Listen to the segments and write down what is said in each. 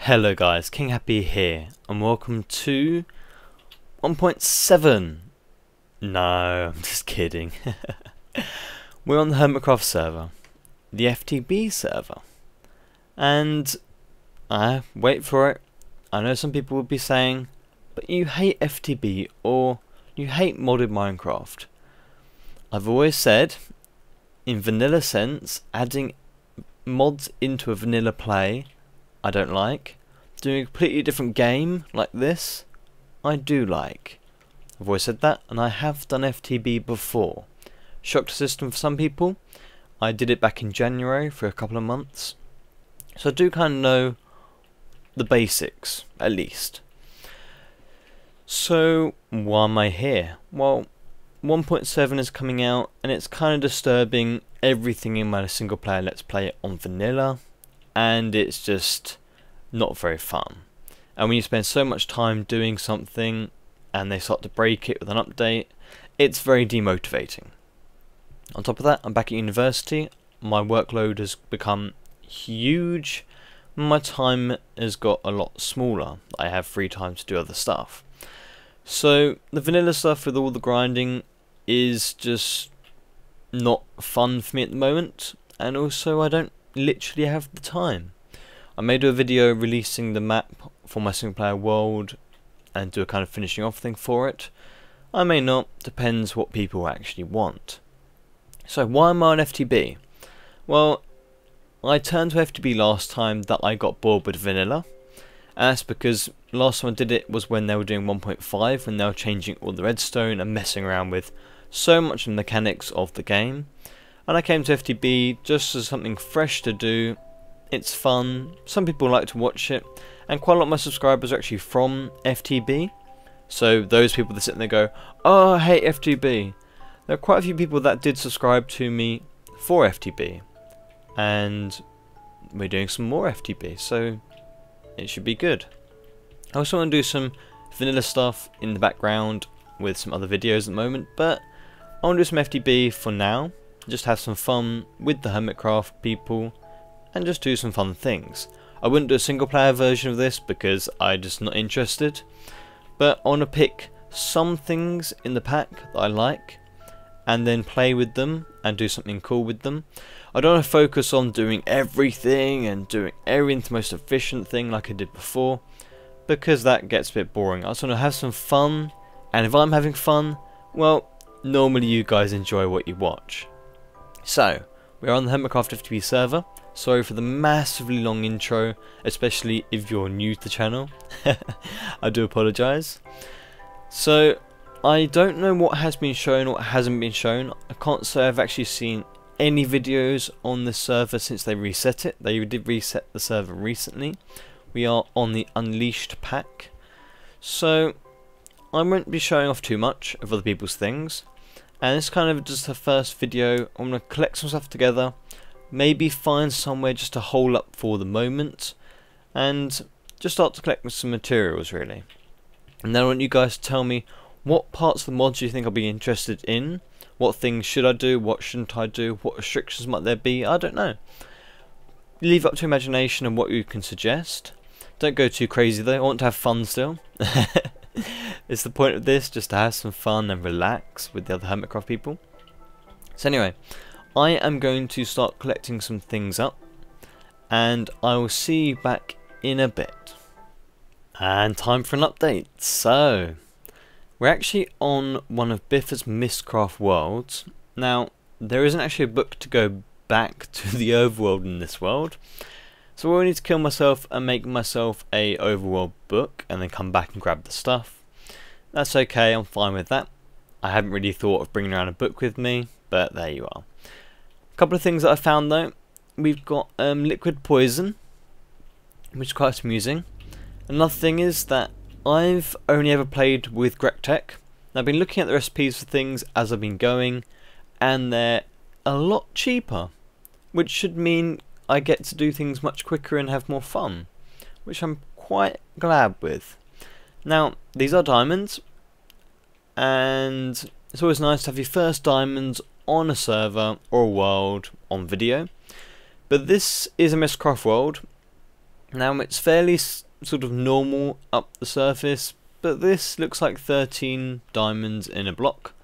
Hello guys, King Happy here, and welcome to 1.7. No, I'm just kidding. We're on the HermitCraft server, the FTB server, and wait for it. I know some people will be saying, but you hate FTB or you hate modded Minecraft. I've always said, in vanilla sense, adding mods into a vanilla play I don't like. Doing a completely different game like this I do like. I've always said that, and I have done FTB before. Shocked system for some people. I did it back in January for a couple of months, so I do kind of know the basics at least. So why am I here? Well, 1.7 is coming out and it's kind of disturbing everything in my single player let's play on vanilla, and it's just not very fun. And when you spend so much time doing something and they start to break it with an update, it's very demotivating. On top of that, I'm back at university, my workload has become huge, my time has got a lot smaller. I have free time to do other stuff. So the vanilla stuff with all the grinding is just not fun for me at the moment, and also I don't literally have the time. I may do a video releasing the map for my single player world and do a kind of finishing off thing for it. I may not, depends what people actually want. So why am I on FTB? Well, I turned to FTB last time that I got bored with vanilla, and that's because last time I did it was when they were doing 1.5, when they were changing all the redstone and messing around with so much of the mechanics of the game. And I came to FTB just as something fresh to do. It's fun, some people like to watch it, and quite a lot of my subscribers are actually from FTB. So those people that sit there and go, oh, I hate FTB. There are quite a few people that did subscribe to me for FTB, and we're doing some more FTB, so it should be good. I also want to do some vanilla stuff in the background with some other videos at the moment, but I want to do some FTB for now, just have some fun with the HermitCraft people, and just do some fun things. I wouldn't do a single player version of this because I'm just not interested, but I want to pick some things in the pack that I like and then play with them and do something cool with them. I don't want to focus on doing everything and doing everything the most efficient thing like I did before, because that gets a bit boring. I just want to have some fun, and if I'm having fun, well, normally you guys enjoy what you watch. So, we're on the HermitCraft FTB server. Sorry for the massively long intro, especially if you're new to the channel. I do apologise. So, I don't know what has been shown or what hasn't been shown. I can't say I've actually seen any videos on this server since they reset it. They did reset the server recently. We are on the Unleashed pack. So, I won't be showing off too much of other people's things. And it's kind of just the first video. I'm going to collect some stuff together, maybe find somewhere just to hole up for the moment, and just start to collect some materials really. And then I want you guys to tell me what parts of the mods you think I'll be interested in, what things should I do, what shouldn't I do, what restrictions might there be, I don't know. Leave it up to imagination and what you can suggest. Don't go too crazy though, I want to have fun still. It's the point of this, just to have some fun and relax with the other HermitCraft people. So anyway, I am going to start collecting some things up, and I will see you back in a bit. And time for an update. So, we're actually on one of Biffa's mystcraft worlds. Now, there isn't actually a book to go back to the overworld in this world, so I need to kill myself and make myself a overworld book and then come back and grab the stuff. That's okay, I'm fine with that. I haven't really thought of bringing around a book with me, but there you are. A couple of things that I found though. We've got liquid poison, which is quite amusing. Another thing is that I've only ever played with GrecTech. I've been looking at the recipes for things as I've been going, and they're a lot cheaper, which should mean I get to do things much quicker and have more fun, which I'm quite glad with. Now, these are diamonds, and it's always nice to have your first diamonds on a server or a world on video. But this is a mystcraft world, Now it's fairly sort of normal up the surface, but this looks like 13 diamonds in a block.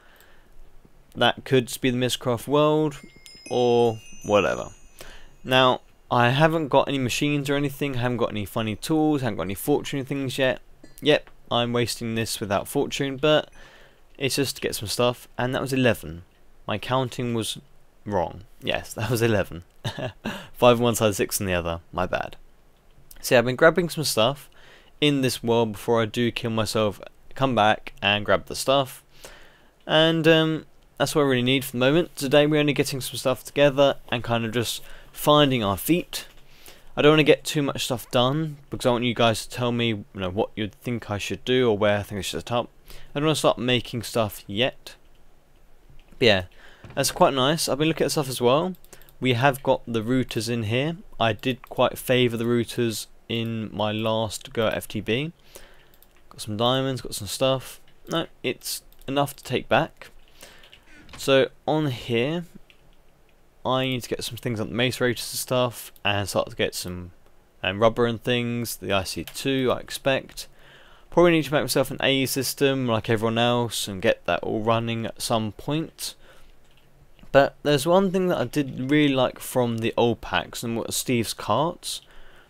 That could be the mystcraft world or whatever. Now I haven't got any machines or anything, I haven't got any funny tools, I haven't got any fortune things yet. Yep, I'm wasting this without fortune, but it's just to get some stuff. And that was 11. My counting was wrong. Yes, that was 11. 5 on one side, 6 on the other. My bad. So yeah, I've been grabbing some stuff in this world before I do kill myself, come back and grab the stuff. And that's what I really need for the moment. Today we're only getting some stuff together and kind of just finding our feet. I don't want to get too much stuff done because I want you guys to tell me, you know, what you think I should do or where I think I should set up. I don't want to start making stuff yet. But yeah, that's quite nice. I've been looking at stuff as well. We have got the routers in here. I did quite favour the routers in my last go at FTB. Got some diamonds, got some stuff. No, it's enough to take back. So on here, I need to get some things like the mace rotors and stuff, and start to get some rubber and things, the IC2 I expect. Probably need to make myself an AE system like everyone else and get that all running at some point. But there's one thing that I did really like from the old packs, and what are Steve's carts.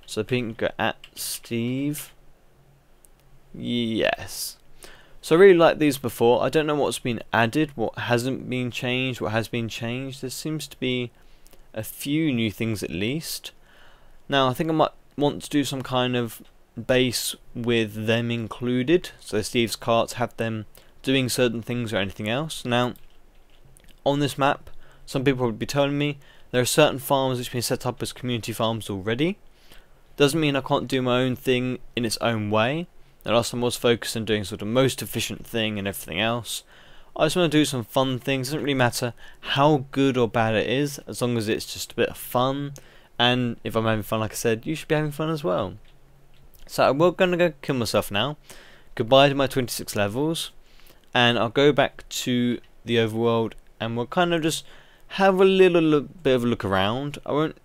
So if we can go at Steve. Yes. So I really liked these before. I don't know what's been added, what hasn't been changed, what has been changed. There seems to be a few new things at least. Now I think I might want to do some kind of base with them included. So Steve's carts have them doing certain things or anything else. Now on this map, some people would be telling me there are certain farms which have been set up as community farms already. Doesn't mean I can't do my own thing in its own way. The last time I was focused on doing sort of most efficient thing and everything else. I just want to do some fun things. It doesn't really matter how good or bad it is, as long as it's just a bit of fun. And if I'm having fun, like I said, you should be having fun as well. So I'm going to go kill myself now. Goodbye to my 26 levels. And I'll go back to the overworld and we'll kind of just have a little bit of a look around. I won't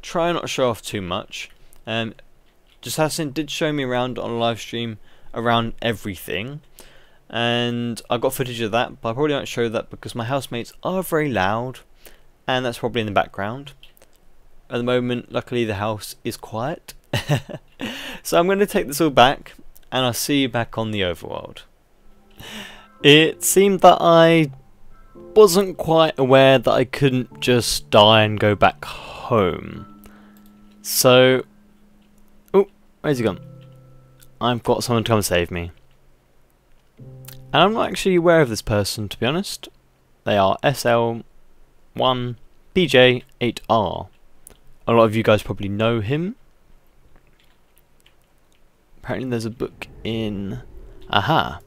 try not to show off too much. Assassin did show me around on a live stream around everything, and I got footage of that, but I probably won't show that because my housemates are very loud, and that's probably in the background. At the moment, luckily the house is quiet. So I'm going to take this all back, and I'll see you back on the overworld. It seemed that I wasn't quite aware that I couldn't just die and go back home. So where's he gone? I've got someone to come save me. And I'm not actually aware of this person, to be honest. They are SL1PJ8R. A lot of you guys probably know him. Apparently there's a book in... Aha!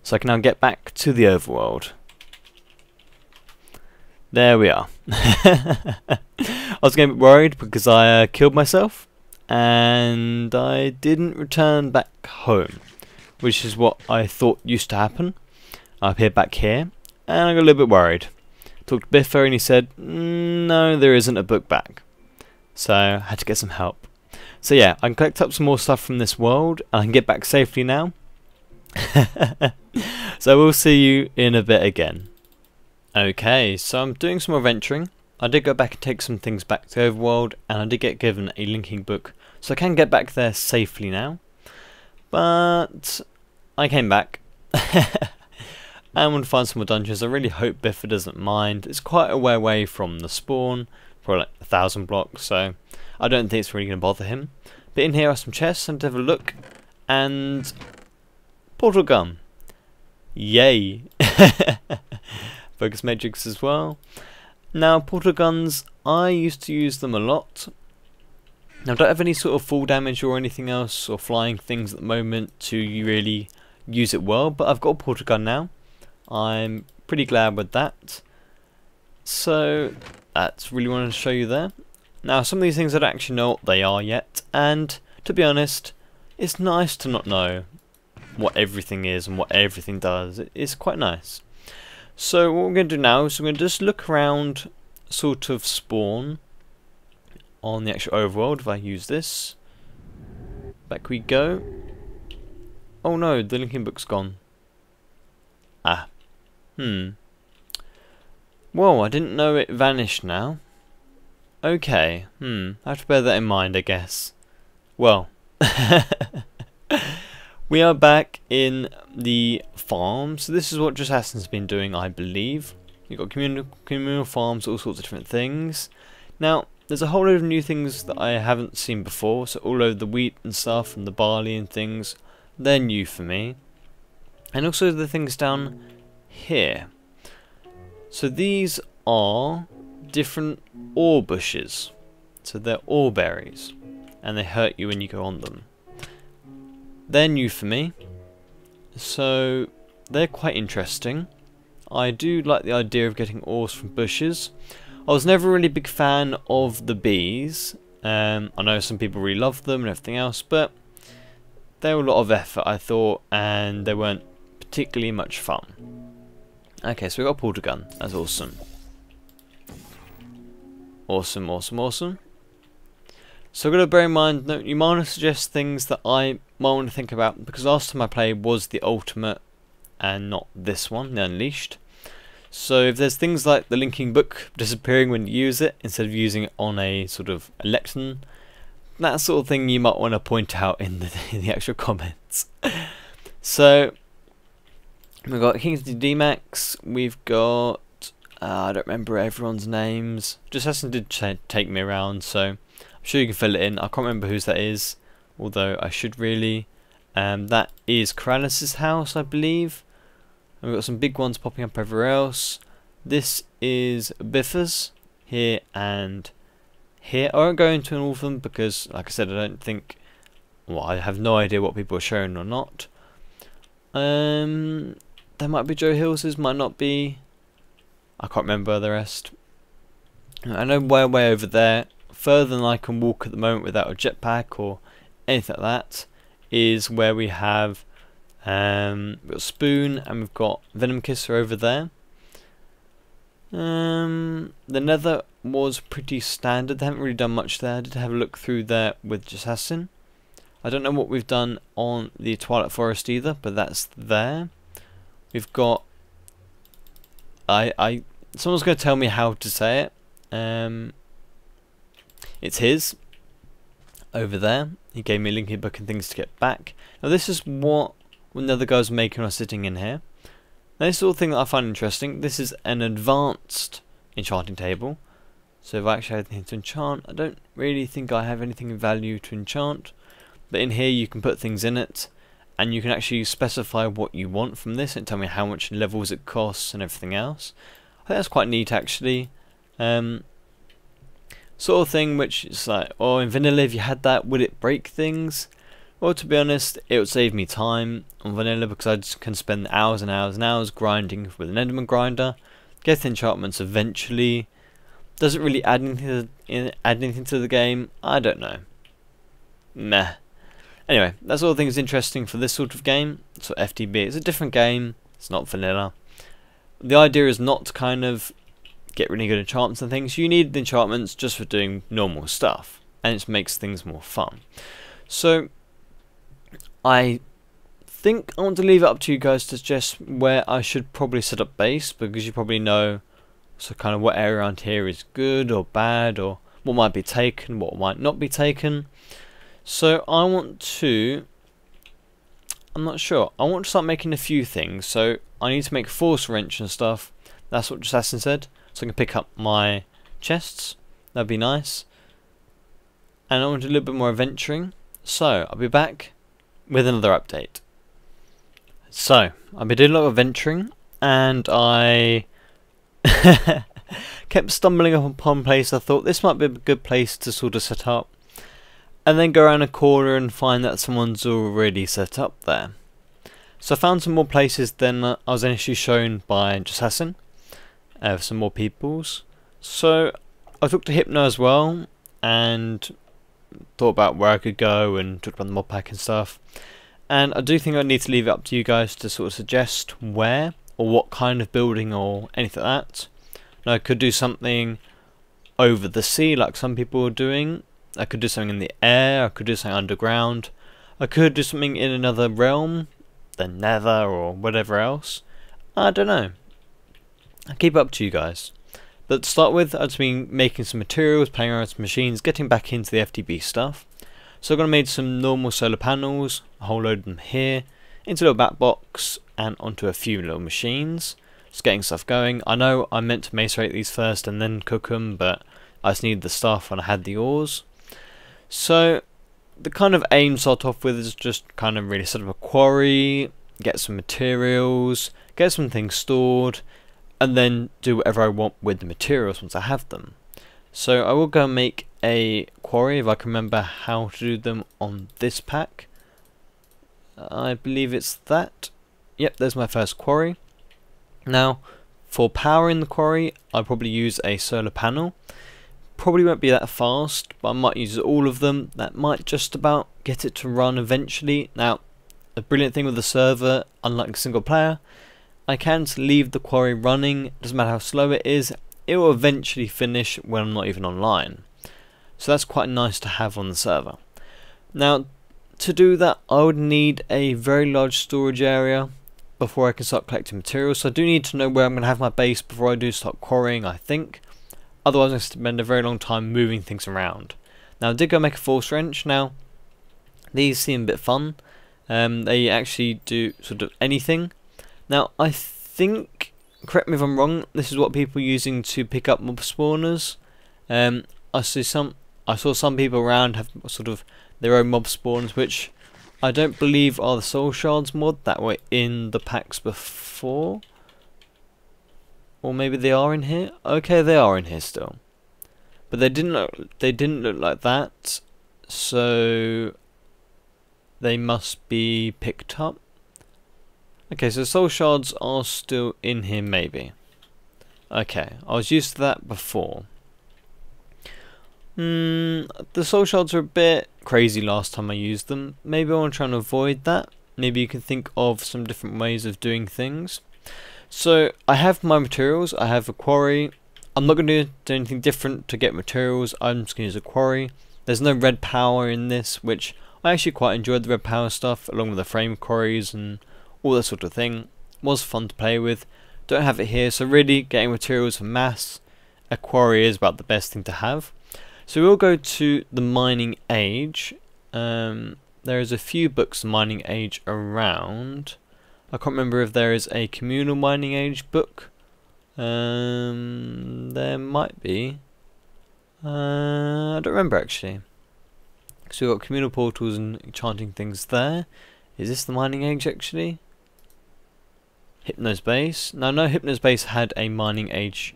So I can now get back to the overworld. There we are. I was getting a bit worried because I killed myself. And I didn't return back home, which is what I thought used to happen. I appeared back here and I got a little bit worried. Talked to Biffer and he said no, there isn't a book back, so I had to get some help. So yeah, I can collect up some more stuff from this world and I can get back safely now. So we'll see you in a bit again. Okay, so I'm doing some more venturing. I did go back and take some things back to Overworld, and I did get given a linking book, so I can get back there safely now. But I came back. I want to find some more dungeons. I really hope Biffer doesn't mind. It's quite a way away from the spawn, probably like 1,000 blocks, so I don't think it's really going to bother him. But in here are some chests, and to have a look, and portal gun. Yay! Focus matrix as well. Now, portal guns, I used to use them a lot. Now, I don't have any sort of fall damage or anything else, or flying things at the moment to really use it well, but I've got a portal gun now. I'm pretty glad with that. So, that's really what I want to show you there. Now, some of these things I don't actually know what they are yet, and to be honest, it's nice to not know what everything is and what everything does. It's quite nice. So what we're going to do now is we're going to just look around sort of spawn on the actual overworld. If I use this, back we go. Oh no, the linking book's gone. Ah. Well, I didn't know it vanished now. Okay, I have to bear that in mind, I guess. Well, we are back in the farm. So this is what Just Hassan's been doing, I believe. You've got communal farms, all sorts of different things. Now, there's a whole load of new things that I haven't seen before. So all over the wheat and stuff and the barley and things, they're new for me. And also the things down here. So these are different ore bushes. So they're ore berries. And they hurt you when you go on them. They're new for me. So they're quite interesting. I do like the idea of getting ores from bushes. I was never really a big fan of the bees. I know some people really love them and everything else, but they were a lot of effort, I thought, and they weren't particularly much fun. Okay, so we got a portal gun. That's awesome. Awesome, awesome, awesome. So I've got to bear in mind, no, you might want to suggest things that I might want to think about, because last time I played was the Ultimate and not this one, the Unleashed. So if there's things like the linking book disappearing when you use it, instead of using it on a sort of a lectern, that sort of thing you might want to point out in the actual comments. So we've got Kingsley D-Max, we've got, I don't remember everyone's names. Just Hassan did take me around, so I'm sure you can fill it in. I can't remember whose that is, although I should really. That is Corrales' house, I believe. And we've got some big ones popping up everywhere else. This is Biffa's here and here. I won't go into all of them because, like I said, I don't think. Well, I have no idea what people are showing or not. There might be Joe Hills's, might not be. I can't remember the rest. I know way over there, further than I can walk at the moment without a jetpack or anything like that, is where we have we've got Spoon and we've got Venom Kisser over there. The Nether was pretty standard. They haven't really done much there. I did have a look through there with Just Hassan. I don't know what we've done on the Twilight Forest either, but that's there. We've got someone's going to tell me how to say it. It's his over there. He gave me a linking book and things to get back. Now this is what the other guys were making when I was sitting in here. Now this is all the thing that I find interesting. This is an advanced enchanting table. So if I actually have anything to enchant, I don't really think I have anything of value to enchant. But in here you can put things in it, and you can actually specify what you want from this and tell me how much levels it costs and everything else. I think that's quite neat actually. Sort of thing which is like, oh, in vanilla if you had that, would it break things? Well, to be honest, it would save me time on vanilla because I just can spend hours and hours and hours grinding with an Enderman grinder, get the enchantments eventually. Doesn't really add anything to the game. I don't know. Meh. Anyway, that's all the things interesting for this sort of game. So FTB, it's a different game. It's not vanilla. The idea is not to kind of get really good enchantments and things. You need the enchantments just for doing normal stuff, and it makes things more fun. So I think I want to leave it up to you guys to suggest where I should probably set up base, because you probably know so kind of what area around here is good or bad, or what might be taken, what might not be taken. So I want to, I'm not sure, I want to start making a few things. So I need to make force wrench and stuff. That's what Assassin said. So I can pick up my chests. That'd be nice. And I want to do a little bit more adventuring. So I'll be back with another update. So I've been doing a lot of adventuring, and I kept stumbling upon a place I thought this might be a good place to sort of set up, and then go around a corner and find that someone's already set up there. So I found some more places than I was initially shown by Just Hassan. Some more peoples. So I talked to Hypno as well and thought about where I could go and talked about the mod pack and stuff. And I do think I need to leave it up to you guys to sort of suggest where or what kind of building or anything like that. Now I could do something over the sea like some people are doing. I could do something in the air. I could do something underground. I could do something in another realm, the Nether or whatever else. I don't know. I'll keep it up to you guys. But to start with, I've just been making some materials, playing around with some machines, getting back into the FTB stuff. So I'm going to make some normal solar panels, a whole load of them here, into a little back box and onto a few little machines. Just getting stuff going. I know I meant to macerate these first and then cook them, but I just needed the stuff and I had the ores. So the kind of aim to start off with is just kind of really set up a quarry, get some materials, get some things stored, and then do whatever I want with the materials once I have them. So I will go and make a quarry if I can remember how to do them on this pack. I believe it's that. Yep, there's my first quarry. Now, for powering the quarry, I'll probably use a solar panel. Probably won't be that fast, but I might use all of them. That might just about get it to run eventually. Now, a brilliant thing with the server, unlike single player, I can leave the quarry running. Doesn't matter how slow it is, it will eventually finish when I'm not even online. So that's quite nice to have on the server. Now, to do that, I would need a very large storage area before I can start collecting materials. So I do need to know where I'm going to have my base before I do start quarrying, I think. Otherwise I'm going to spend a very long time moving things around. Now I did go make a force wrench. Now these seem a bit fun. They actually do sort of anything. Now I think, correct me if I'm wrong, this is what people are using to pick up mob spawners. I saw some people around have sort of their own mob spawns, which I don't believe are the soul shards mod that were in the packs before. Or maybe they are in here. Okay, they are in here still, but they didn't look like that, so they must be picked up. Okay, so soul shards are still in here, maybe. Okay, I was used to that before. The soul shards are a bit crazy last time I used them. Maybe I want to try and avoid that. Maybe you can think of some different ways of doing things. So I have my materials, I have a quarry. I'm not going to do anything different to get materials, I'm just going to use a quarry. There's no red power in this, which I actually quite enjoyed the red power stuff, along with the frame quarries and all that sort of thing. It was fun to play with. Don't have it here, so really getting materials for mass, a quarry is about the best thing to have. So we'll go to the mining age. There is a few books on mining age around. I can't remember if there is a communal mining age book. There might be. I don't remember actually. So we've got communal portals and enchanting things there. Is this the mining age actually? Hypno's base. No, Hypno's base had a mining age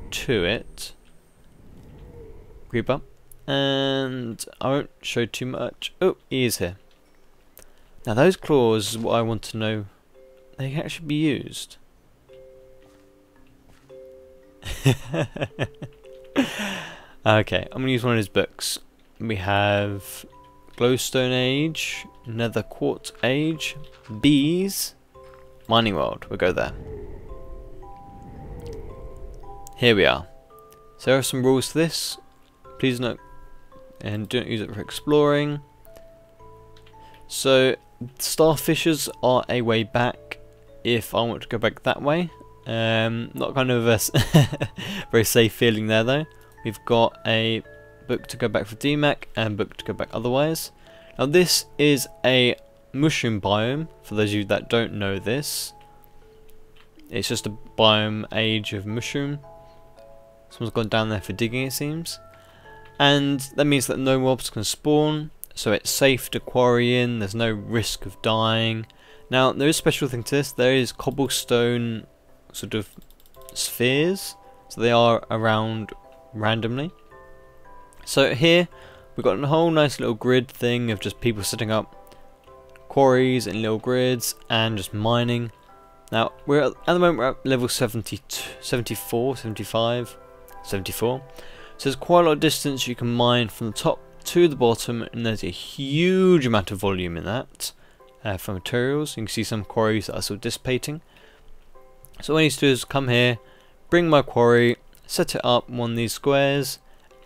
to it. Creeper. And I won't show too much. Oh, he is here. Now those claws is what I want to know. They can actually be used. Okay, I'm going to use one of his books. We have Glowstone Age, Nether Quartz Age, Bees, Mining World. We'll go there. Here we are. So there are some rules to this. Please note, and don't use it for exploring. So starfishers are a way back if I want to go back that way. Not kind of a very safe feeling there though. We've got a book to go back for DMAC and book to go back otherwise. Now this is a mushroom biome, for those of you that don't know this. It's just a biome age of mushroom. Someone's gone down there for digging, it seems. And that means that no mobs can spawn, so it's safe to quarry in, there's no risk of dying. Now there is a special thing to this, there is cobblestone sort of spheres, so they are around randomly. So here we've got a whole nice little grid thing of just people setting up quarries and little grids and just mining. Now at the moment we're at level 72, 74, 75, 74. So there's quite a lot of distance you can mine from the top to the bottom, and there's a huge amount of volume in that for materials. You can see some quarries that are still dissipating. So what I need to do is come here, bring my quarry, set it up on one of these squares,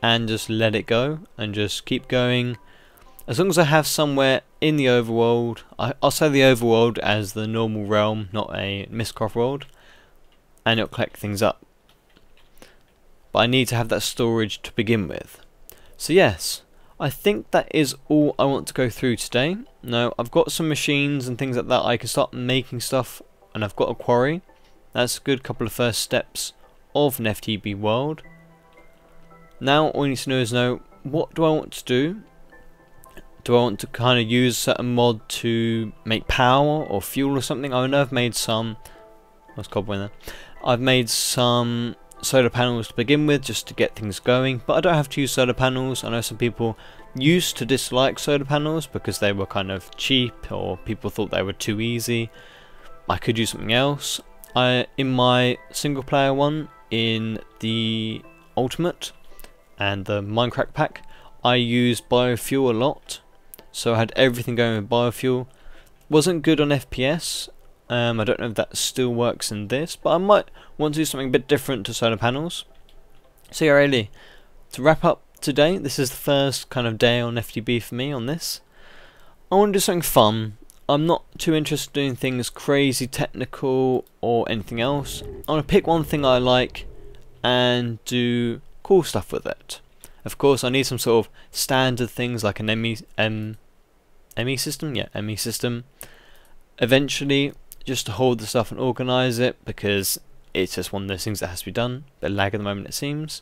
and just let it go, and just keep going. As long as I have somewhere in the overworld. I'll say the overworld as the normal realm, not a mystcraft world, and it'll collect things up. But I need to have that storage to begin with. So yes, I think that is all I want to go through today. Now I've got some machines and things like that, I can start making stuff, and I've got a quarry. That's a good couple of first steps of an FTB world. Now all you need to know, what do I want to do? Do I want to kind of use a certain mod to make power or fuel or something? I know I've made some. What's cobweb in there? I've made some solar panels to begin with, just to get things going. But I don't have to use solar panels. I know some people used to dislike solar panels because they were kind of cheap, or people thought they were too easy. I could use something else. In my single player one, in the Ultimate and the Minecraft pack, I used biofuel a lot. So I had everything going with biofuel. Wasn't good on FPS. I don't know if that still works in this, but I might want to do something a bit different to solar panels. So yeah, really, to wrap up today, this is the first kind of day on FTB for me on this. I want to do something fun. I'm not too interested in doing things crazy technical or anything else. I want to pick one thing I like and do cool stuff with it. Of course, I need some sort of standard things like an ME system. Yeah, ME system. Eventually, just to hold the stuff and organise it, because it's just one of those things that has to be done. A bit lag at the moment, it seems.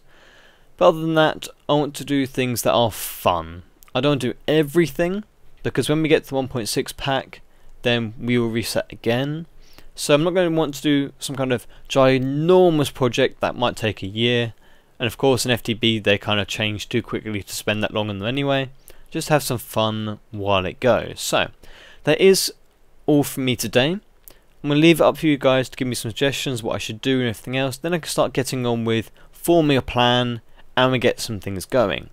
But other than that, I want to do things that are fun. I don't do everything, because when we get to the 1.6 pack, then we will reset again. So I'm not going to want to do some kind of ginormous project that might take a year. And of course in FTB they kind of change too quickly to spend that long on them anyway. Just have some fun while it goes. So that is all from me today. I'm going to leave it up for you guys to give me some suggestions what I should do and everything else. Then I can start getting on with forming a plan and we get some things going.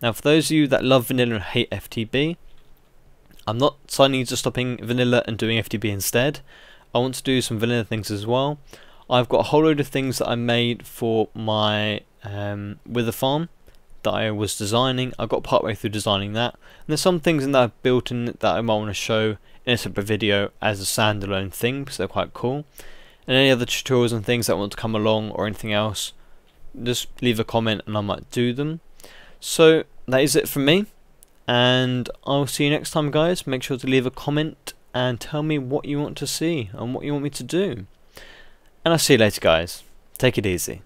Now for those of you that love vanilla and hate FTB, I'm not signing you to stopping vanilla and doing FTB instead. I want to do some vanilla things as well. I've got a whole load of things that I made for my wither farm that I was designing. I got partway through designing that, and there's some things in that I've built in that I might want to show in a separate video as a standalone thing because they're quite cool. And any other tutorials and things that want to come along or anything else, just leave a comment and I might do them. So that is it from me, and I'll see you next time, guys. Make sure to leave a comment and tell me what you want to see and what you want me to do. And I'll see you later, guys. Take it easy.